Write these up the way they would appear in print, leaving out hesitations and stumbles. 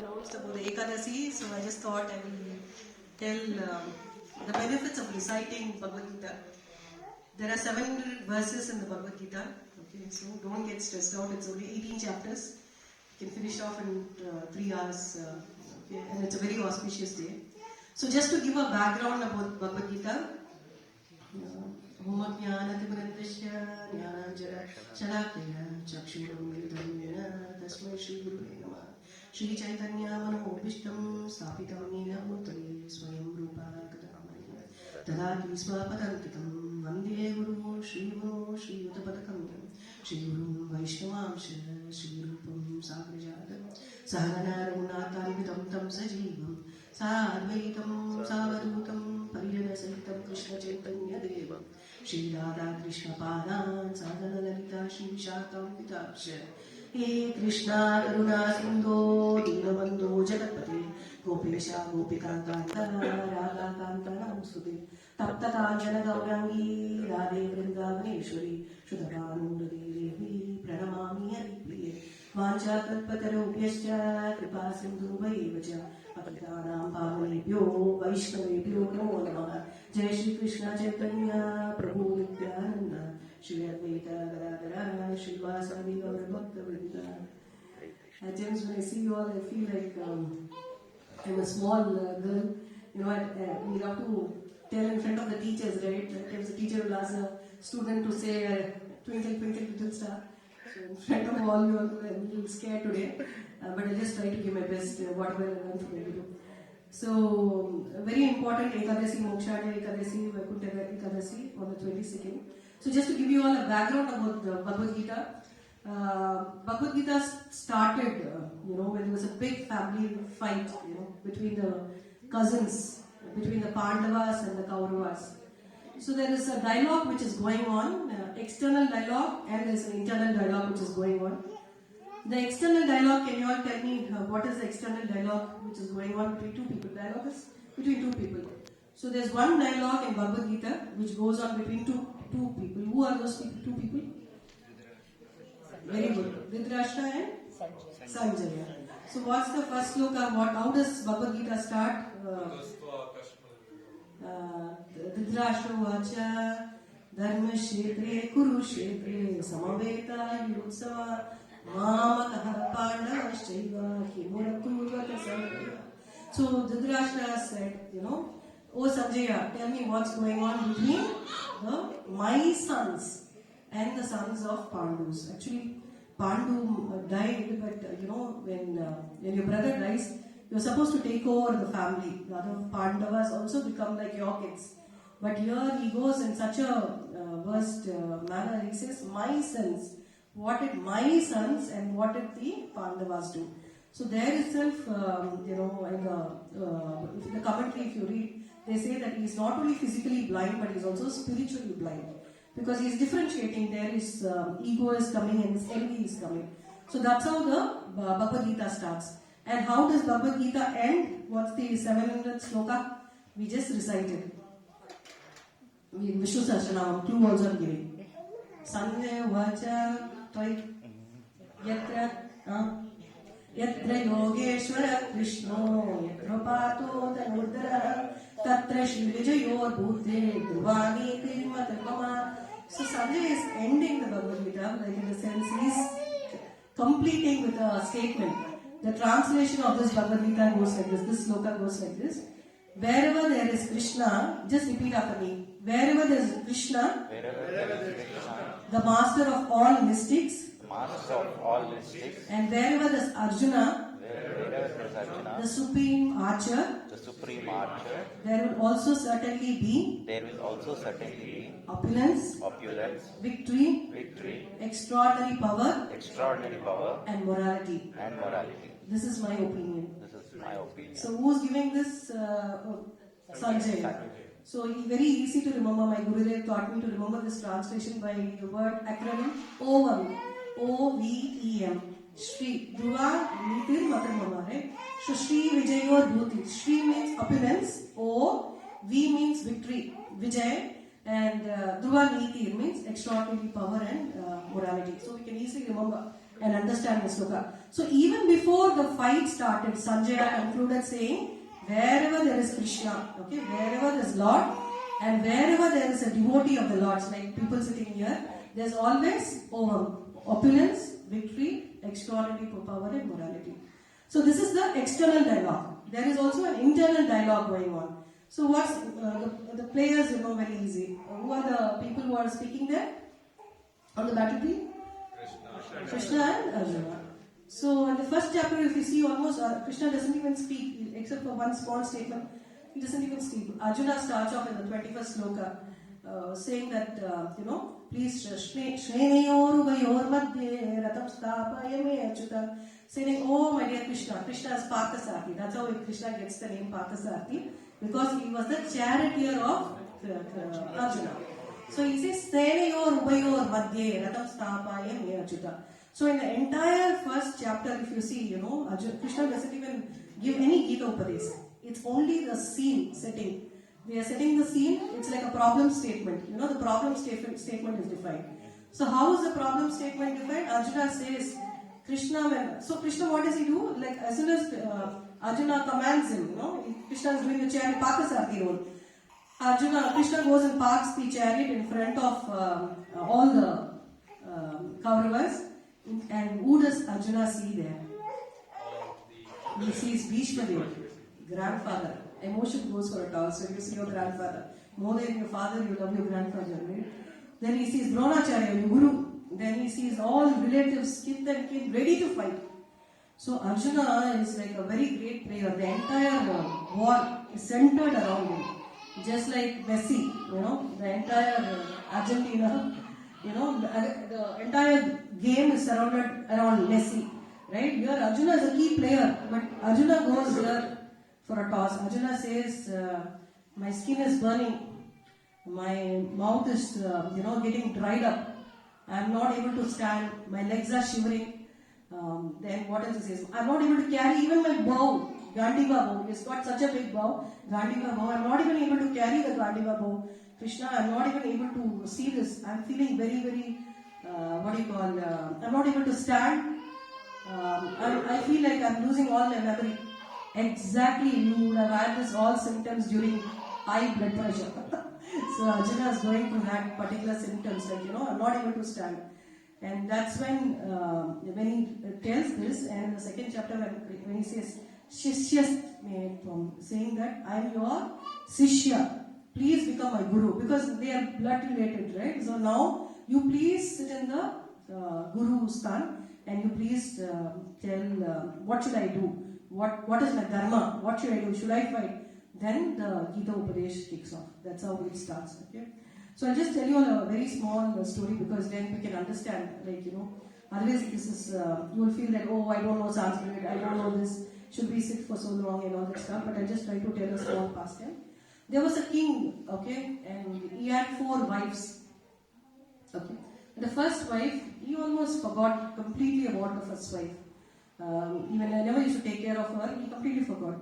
announced about the Ekadasi, so I just thought I will tell the benefits of reciting Bhagavad Gita. There are 700 verses in the Bhagavad Gita, okay, so don't get stressed out, it's only 18 chapters. You can finish off in 3 hours, okay, and it's a very auspicious day. So just to give a background about Bhagavad Gita, Homajnanatimanandasya Jnananjana Shalakya Chakshuramitamya Tasmai Shri Guru Namah Shri Chaitanya Manobishtam Stapitam Nina Bhutale Swayam Rupa Kadamaya Tadaki Swapadankitam Vande Guru Shri Guru Shri Uttapadakam Shri Guru Vaishnavamsha Shri Rupam Sagrajadam Sahana Raghunathanvitam Tam Sajivam Sadvaitam Savadutam Parijana Sahitam Krishna Chaitanya Devam Shri Radha Krishna Padan Sadhana Lalita Shri Vishakam Vitakshar He Krishna Karuna Sindho Dinabandho Jagatpate Gopesha Gopikantanta Radha Kanta Namsude Tapta Kanchana Gaurangi Radhe Vrindavaneshwari Shuddhakananda Devi Pranamami Haripriye Vancha Kalpatarubhyascha Kripa Sindhu Vaivacha Patitanam Pavanebhyo Vaishnavebhyo Namo Namaha Jai Shri Krishna Chaitanya Prabhu Nityananda Shri Advaita Gadadhara Shri Vasadi Gaura Bhakta Vrinda. At times when I see you all, I feel like I'm a small girl. You know, we have to tell in front of the teachers, right? At times the teacher will ask a student to say, twinkle, twinkle, little star. So in front of all you all, I'm a little scared today. But I'll just try to give my best, whatever I learned from you. So, very important Ekadasi, Mokshada Ekadasi, Vaikuntha Ekadasi on the 22nd. So, just to give you all a background about the Bhagavad Gita. Bhagavad Gita started, when there was a big family fight, between the cousins, between the Pandavas and the Kauravas. So, there is a dialogue which is going on, external dialogue, and there is an internal dialogue which is going on. The external dialogue, can you all tell me what is the external dialogue which is going on between two people? Dialogue is between two people. So there's one dialogue in Bhagavad Gita which goes on between two people. Who are those two people? Very good. Dhritarashtra and Sanjaya. So what's the first sloka? How does Bhagavad Gita start? Dhritarashtra vacha dharma kshetre kurukshetre samaveta yutsava Mamakaha Pandavashchaiva Kimurakurvata Samaya. So Dhritarashtra said, O Sanjaya, tell me what's going on between my sons and the sons of Pandus. Actually, Pandu died, but when your brother dies, you're supposed to take over the family. The other Pandavas also become like your kids. But here he goes in such a worst manner. He says, my sons. What did my sons and what did the Pandavas do? So there itself, in the commentary, if you read, they say that he is not only physically blind, but he is also spiritually blind. Because he is differentiating, there is ego is coming and his envy is coming. So that's how the Bhagavad Gita starts. And how does Bhagavad Gita end? What's the 700th sloka? We just recited. Vishnu Sahasranamam, clue also I'm giving. Sanya Vacha Yatra Yogeshwara Krishno Yatra Pato Tanurdara Tatra Shri Vijayor Bhute Dhuvani Tirmatakama. So Sanjay is ending the Bhagavad Gita, like in the sense he is completing with a statement. The translation of this Bhagavad Gita goes like this sloka goes like this. Wherever there is Krishna, just repeat after me. Wherever there is Krishna, the master of all mystics, and wherever there is Arjuna, the supreme archer, there will also certainly be opulence, victory, extraordinary power, and morality. This is my opinion. So who is giving this? Sanjay. So very easy to remember. My Gurudev taught me to remember this translation by the word acronym OVM. O-V-E-M. Shri. Dhruva Nitir Matarmama, right? So Shri Vijayor Bhuti. Shri means opulence. O. V means victory. Vijay. And Dhruva Nitir means extraordinary power and morality. So we can easily remember. and understand the sloka. So even before the fight started, Sanjaya concluded saying, wherever there is Krishna, okay, wherever there is Lord, and wherever there is a devotee of the Lord's, like people sitting here, there's always opulence, victory, extraordinary power and morality. So this is the external dialogue. There is also an internal dialogue going on. So what's the players, very easy. Who are the people who are speaking there on the battlefield? Krishna and Arjuna. So in the first chapter, if you see, almost Krishna doesn't even speak, except for one small statement. He doesn't even speak. Arjuna starts off in the 21st sloka, saying that, please, Shrenayoruvayor madhye ratam stapayame achyuta. Saying, oh my dear Krishna, Krishna is Parthasarthi. That's how Krishna gets the name Parthasarthi, because he was the charioteer of Arjuna. So he says, Shrenayoruvayor madhye ratam stapayame achyuta. So in the entire first chapter, if you see, Krishna doesn't even give any Gita Upadesa. It's only the scene setting. We are setting the scene. It's like a problem statement. The problem statement is defined. So how is the problem statement defined? Arjuna says, Krishna, so Krishna, what does he do? Like as soon as Arjuna commands him, Krishna is doing the chariot, Parthasarthi role. Krishna goes and parks the chariot in front of all the Kauravas. And who does Arjuna see there? He sees Bhishma Deva, grandfather. Emotion goes for a toss when you see your grandfather. More than your father, you love your grandfather, right? Then he sees Dronacharya, your guru. Then he sees all relatives, kith and kin, ready to fight. So Arjuna is like a very great player. The entire war is centered around him. Just like Messi, the entire Argentina, the entire game is surrounded around Messi, right? Here Arjuna is a key player, but Arjuna goes here for a toss. Arjuna says, my skin is burning, my mouth is, getting dried up. I am not able to stand, my legs are shivering. Then what else he says? I am not able to carry even my bow, Gandiva bow. He's got such a big bow, Gandiva bow. I am not even able to carry the Gandiva bow. Krishna, I am not even able to see this. I am feeling very, very, I am not able to stand. I feel like I am losing all my memory. Exactly, you would have had this all symptoms during high blood pressure. So Arjuna is going through that particular symptoms, like, I am not able to stand. And that's when he tells this, and in the second chapter, when he says, Shishyast, saying that I am your Sishya. Please become my guru, because they are blood related, right? So now you please sit in the guru stan, and you please tell what should I do, what is my dharma, what should I do, should I fight? Then the Gita Upadesh kicks off. That's how it starts. Okay. So I'll just tell you a very small story, because then we can understand, otherwise this is you will feel that, oh, I don't know Sanskrit, I don't know this, should we sit for so long and all that stuff. But I'll just try to tell a small pastime. There was a king, okay, and he had 4 wives. Okay. The first wife, he almost forgot completely about the first wife. Even whenever he used to take care of her, he completely forgot.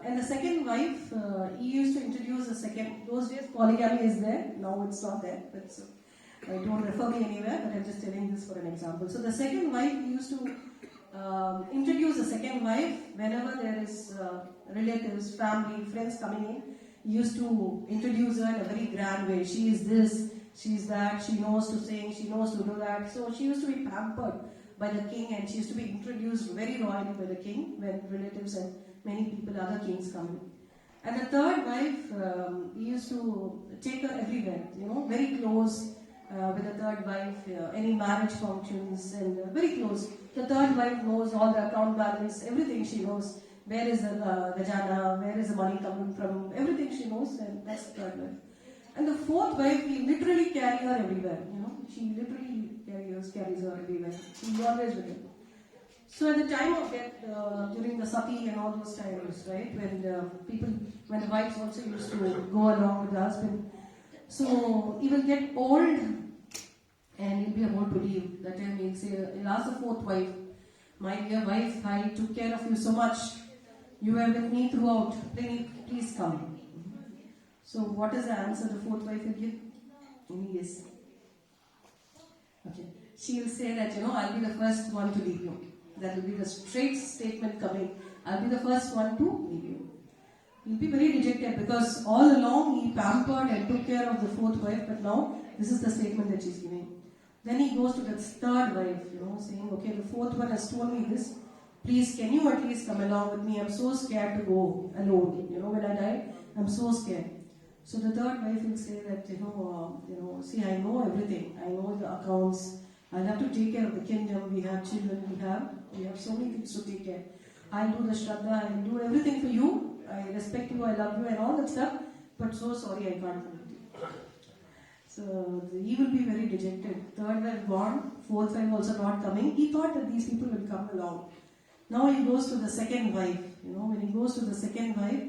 And the second wife, he used to introduce a second. Those days polygamy is there, now it's not there. But don't refer me anywhere, but I'm just telling this for an example. So the second wife, he used to introduce a second wife whenever there is relatives, family, friends coming in. He used to introduce her in a very grand way. She is this, she is that, she knows to sing, she knows to do that. So she used to be pampered by the king, and she used to be introduced very royally by the king when relatives and many people, other kings come in. And the third wife, he used to take her everywhere, very close with the third wife, any marriage functions, and very close. The third wife knows all the account balance, everything she knows. Where is the Gajana, where is the money coming from, everything she knows, and that's the third wife. And the fourth wife, he literally carry her everywhere, she literally carries her everywhere. She's always with him. So at the time of death, during the sati and all those times, right, when the wives also used to go along with the husband, so he will get old and he'll be about to leave. That time he'll ask the fourth wife, my dear wife, I took care of you so much. You were with me throughout. Please come. So what is the answer the fourth wife will give? Any guess? Okay. she'll say that, I'll be the first one to leave you. That will be the straight statement coming. I'll be the first one to leave you. He'll be very dejected because all along he pampered and took care of the fourth wife, but now this is the statement that she's giving. Then he goes to the third wife, saying, okay, the fourth one has told me this. Please, can you at least come along with me? I'm so scared to go alone. When I die, I'm so scared. So the third wife will say that, see, I know everything. I know the accounts. I'll have to take care of the kingdom. We have children. We have so many things to take care. I'll do the shraddha. I'll do everything for you. I respect you. I love you and all that stuff. But so sorry, I can't come with you. So he will be very dejected. Third wife gone. Fourth wife also not coming. He thought that these people will come along. Now he goes to the second wife. When he goes to the second wife,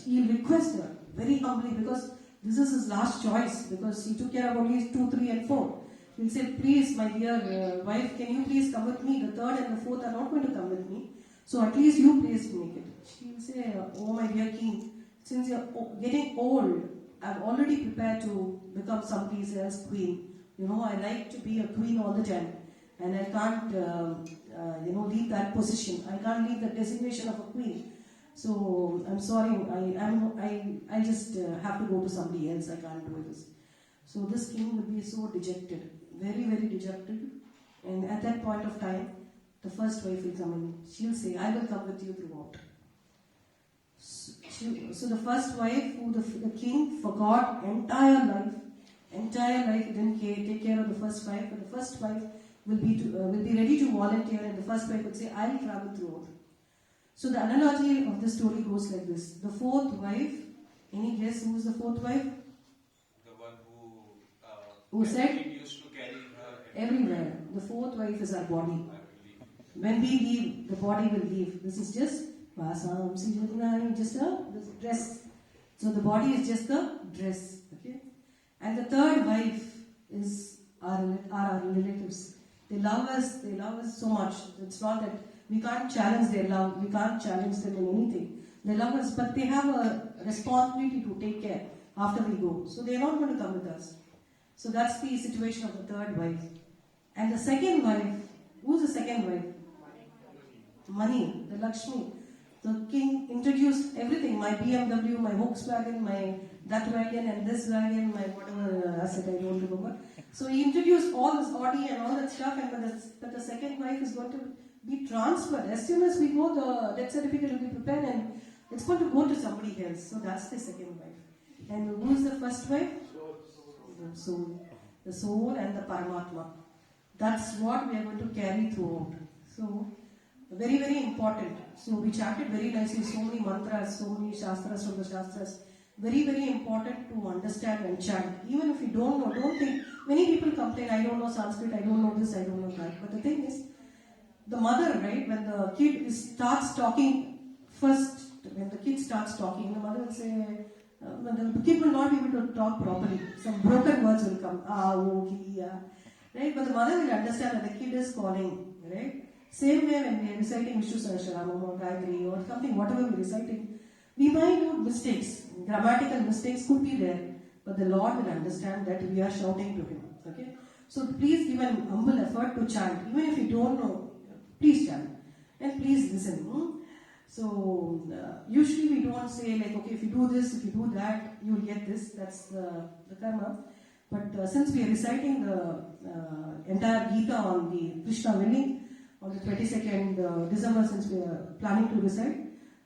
he'll request her very humbly because this is his last choice because he took care of only 2, 3 and 4. He'll say, please my dear wife, can you please come with me? The third and the fourth are not going to come with me. So at least you please make it. She'll say, oh my dear king, since you're getting old, I'm already prepared to become somebody else's queen. I like to be a queen all the time. And I can't, leave that position. I can't leave the designation of a queen. So I'm sorry. I just have to go to somebody else. I can't do this. So this king will be so dejected, very very dejected. And at that point of time, the first wife will come in. She'll say, "I will come with you throughout." So the first wife, who the king forgot entire life, didn't take care of the first wife. But the first wife will be ready to volunteer, and the first wife would say, "I'll travel throughout." So the analogy of this story goes like this: the fourth wife. Any guess who is the fourth wife? The one who said used to carry her everywhere. The fourth wife is our body. When we leave, the body will leave. This is just just a dress. So the body is just the dress. Okay, and the third wife is our relatives. They love us so much. It's not that we can't challenge their love, we can't challenge them in anything. They love us, but they have a responsibility to take care after we go. So they're not going to come with us. So that's the situation of the third wife. And the second wife, who's the second wife? Money, the Lakshmi. The king introduced everything, my BMW, my Volkswagen, my that wagon and this wagon, my whatever asset I don't remember. So he introduced all this Audi and all that stuff, but the second wife is going to be transferred. As soon as we go, the death certificate will be prepared and it's going to go to somebody else. So that's the second wife. And who is the first wife? The soul. The soul and the Paramatma. That's what we are going to carry throughout. So, very, very important. So we chanted very nicely, so many mantras, so many shastras from the shastras. Very, very important to understand and chant. Even if you don't know, don't think. Many people complain, I don't know Sanskrit, I don't know this, I don't know that. But the thing is, the mother, right, when the kid starts talking, first, when the kid starts talking, the mother will say, the kid will not be able to talk properly. Some broken words will come, right? But the mother will understand that the kid is calling, right? Same way when we are reciting Vishnu Sahasranam or Gayatri or something, whatever we are reciting, we might do mistakes. Grammatical mistakes could be there, but the Lord will understand that we are shouting to Him. Okay? So please give an humble effort to chant. Even if you don't know, please chant. And please listen. So usually we don't say like, okay, if you do this, if you do that, you will get this. That's the karma. But since we are reciting the entire Gita on the Krishna willing, on the 22nd December, since we are planning to recite,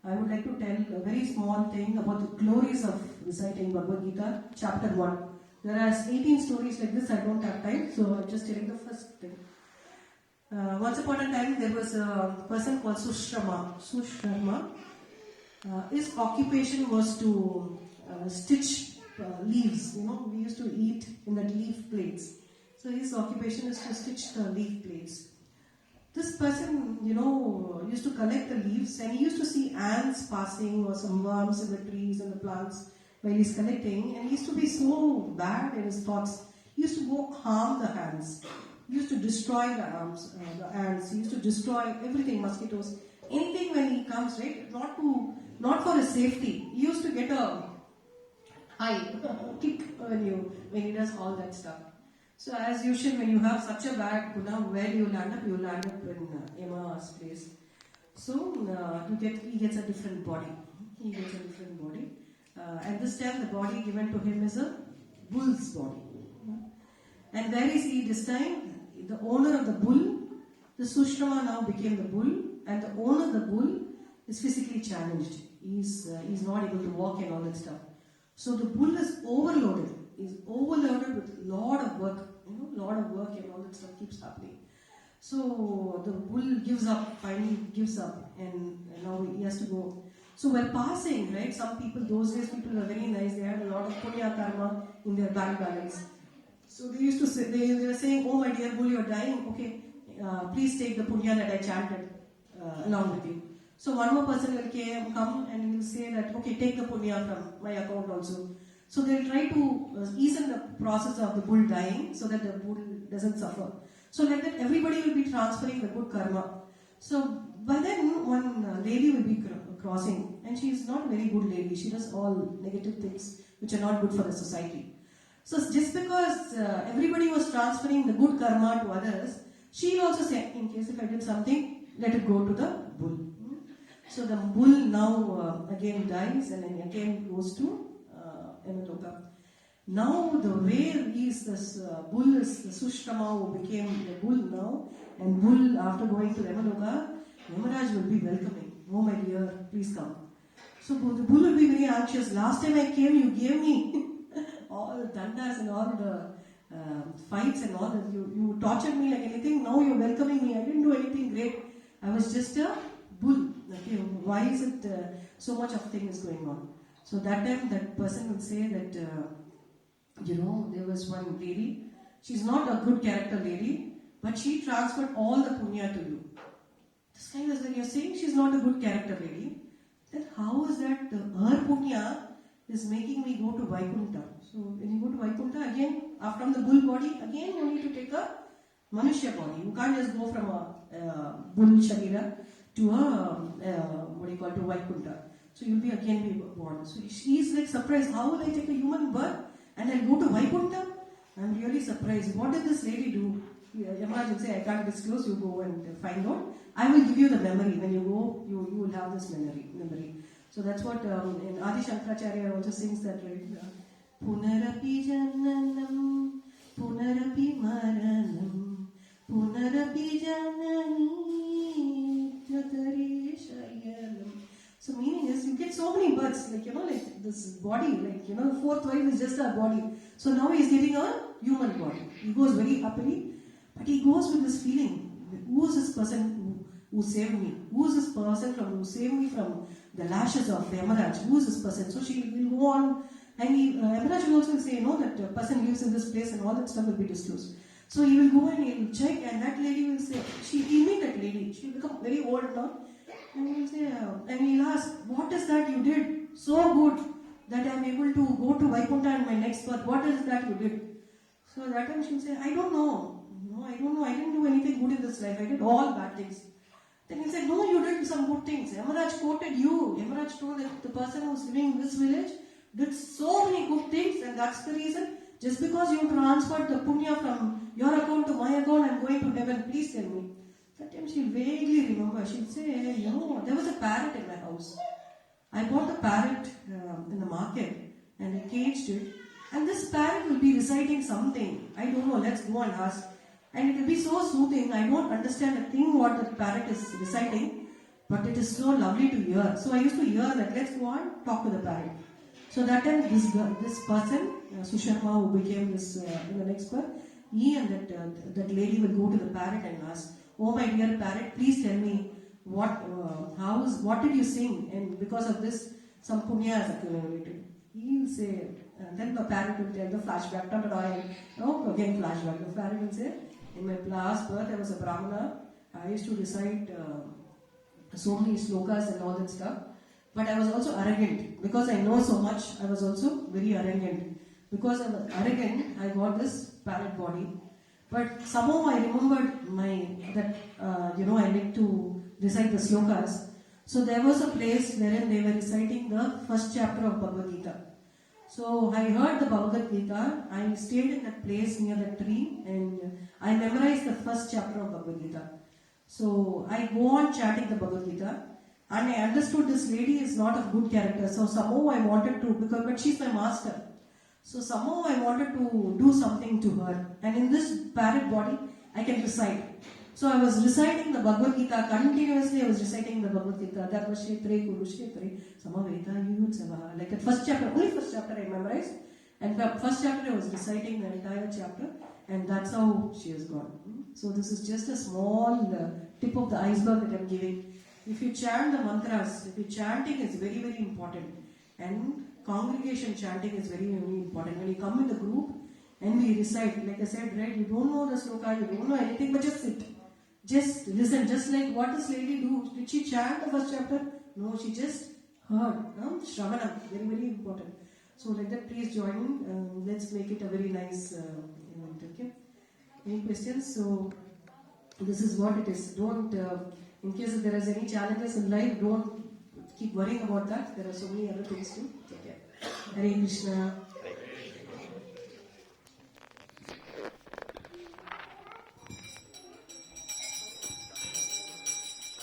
I would like to tell a very small thing about the glories of reciting Bhagavad Gita, chapter 1. There are 18 stories like this, I don't have time, so I'm just telling the first thing. Once upon a time, there was a person called Sushrama. His occupation was to stitch leaves. We used to eat in the leaf plates. So his occupation is to stitch the leaf plates. This person, used to collect the leaves, and he used to see ants passing or some worms in the trees and the plants while he's collecting, and he used to be so bad in his thoughts. He used to go harm the ants. He used to destroy the ants. He used to destroy everything, mosquitoes, anything when he comes, right? Not for his safety. He used to get a high kick when he does all that stuff. So as usual, when you have such a bad guna, where you land up? You land up in Yama's place. So he gets a different body. He gets a different body. And this time the body given to him is a bull's body. And where is he this time? The owner of the bull, the Sushrama now became the bull, and the owner of the bull is physically challenged. He's not able to walk and all that stuff. So the bull is overloaded. He's overloaded with lot of work. Lot of work and all that stuff keeps happening. So the bull gives up, finally gives up, and now he has to go. So while passing, right, some people, those days people were very nice, they had a lot of punya karma in their bank balance. So they used to say, they were saying, oh my dear bull, you're dying, okay, please take the punya that I chanted along with you. So one more person will come and he will say that, okay, take the punya from my account also. So they'll try to ease in the process of the bull dying so that the bull doesn't suffer. So like that everybody will be transferring the good karma. So by then one lady will be crossing, and she is not a very good lady. She does all negative things which are not good for the society. So just because everybody was transferring the good karma to others, she will also say, in case if I did something, let it go to the bull. So the bull now again dies and then again goes to Yamaloka. Now the way this bull is the Sushrama who became the bull now, and bull after going to Yamaloka, Yamaraj will be welcoming. Oh my dear, please come. So the bull will be very anxious. Last time I came, you gave me all the dandas and all the fights and all that. You tortured me like anything. Now you're welcoming me. I didn't do anything great. I was just a bull. Okay, why is it so much of thing is going on? So that time that person will say that, there was one lady. She's not a good character lady, but she transferred all the punya to you. This guy was like, you're saying she's not a good character lady. Then how is that her punya is making me go to Vaikuntha? So when you go to Vaikuntha, again, from the bull body, again you need to take a Manushya body. You can't just go from a bull sharira to to Vaikuntha. So you'll be again born. So she's like surprised, how will I take a human birth and I'll go to Vaikuntha? I'm really surprised. What did this lady do? Yamaraj will say, I can't disclose, you go and find out. I will give you the memory. When you go, you will have this memory. So that's what in Adi Shankaracharya also sings that, right? Punarapi jananam, punarapi maranam, punarapi janani, jatari shayanam. So meaning is, you get so many births, like this body, the fourth wife is just our body. So now he is getting a human body. He goes very happily, but he goes with this feeling. Who is this person who saved me? Who is this person who saved me from the lashes of Yamaraj? Who is this person? So she will go on, and Yamaraj will also say, that the person lives in this place and all that stuff will be disclosed. So he will go and he will check, and that lady will say, he'll meet that lady. She will become very old now. And he will say, and he'll ask, what is that you did so good that I am able to go to Vaikuntha in my next birth? What is that you did? So that time she will say, I don't know. No, I don't know. I didn't do anything good in this life. I did all bad things. Then he said, no, you did some good things. Yamaraj quoted you. Yamaraj told that the person who's living in this village did so many good things, and that's the reason. Just because you transferred the punya from your account to my account, I'm going to heaven. Please tell me. That time she'll vaguely remember. She'll say, there was a parrot in my house. I bought the parrot in the market and I caged it. And this parrot will be reciting something. I don't know, let's go and ask. And it will be so soothing. I don't understand a thing what the parrot is reciting, but it is so lovely to hear. So I used to hear that. Let's go and talk to the parrot. So that time this person, Susharma, who became this in the next part, he and that lady will go to the parrot and ask, oh my dear parrot, please tell me what did you sing? And because of this, some punya has accumulated. He will say, then the parrot will tell the flashback. Again flashback. The parrot will say, in my last birth, I was a Brahmana. I used to recite so many slokas and all that stuff. But I was also arrogant. Because I know so much, I was also very arrogant. Because I was arrogant, I got this parrot body. But somehow I remembered I need to recite the slokas. So there was a place wherein they were reciting the first chapter of Bhagavad Gita. So I heard the Bhagavad Gita. I stayed in that place near the tree and I memorized the first chapter of Bhagavad Gita. So I go on chanting the Bhagavad Gita and I understood this lady is not of good character. So somehow I wanted to, but she's my master. So somehow I wanted to do something to her. And in this parrot body, I can recite. So I was reciting the Bhagavad Gita, continuously I was reciting the Bhagavad Gita, Dharmashetre, Kurukshetre, Samaveta, Yutsava. Like the first chapter, only first chapter I memorized. And the first chapter I was reciting the entire chapter. And that's how she has gone. So this is just a small tip of the iceberg that I'm giving. If you chant the mantras, if you chanting is very, very important. And congregation chanting is very, very important. When you come in the group and we recite, like I said, right, you don't know the sloka, you don't know anything, but just sit. Just listen, just like what this lady do. Did she chant the first chapter? No, she just heard. Shravana, very, very important. So like that, please join in. Let's make it a very nice event, okay? Any questions? So this is what it is. Don't, in case if there is any challenges in life, don't keep worrying about that. There are so many other things to take care. Hare Krishna.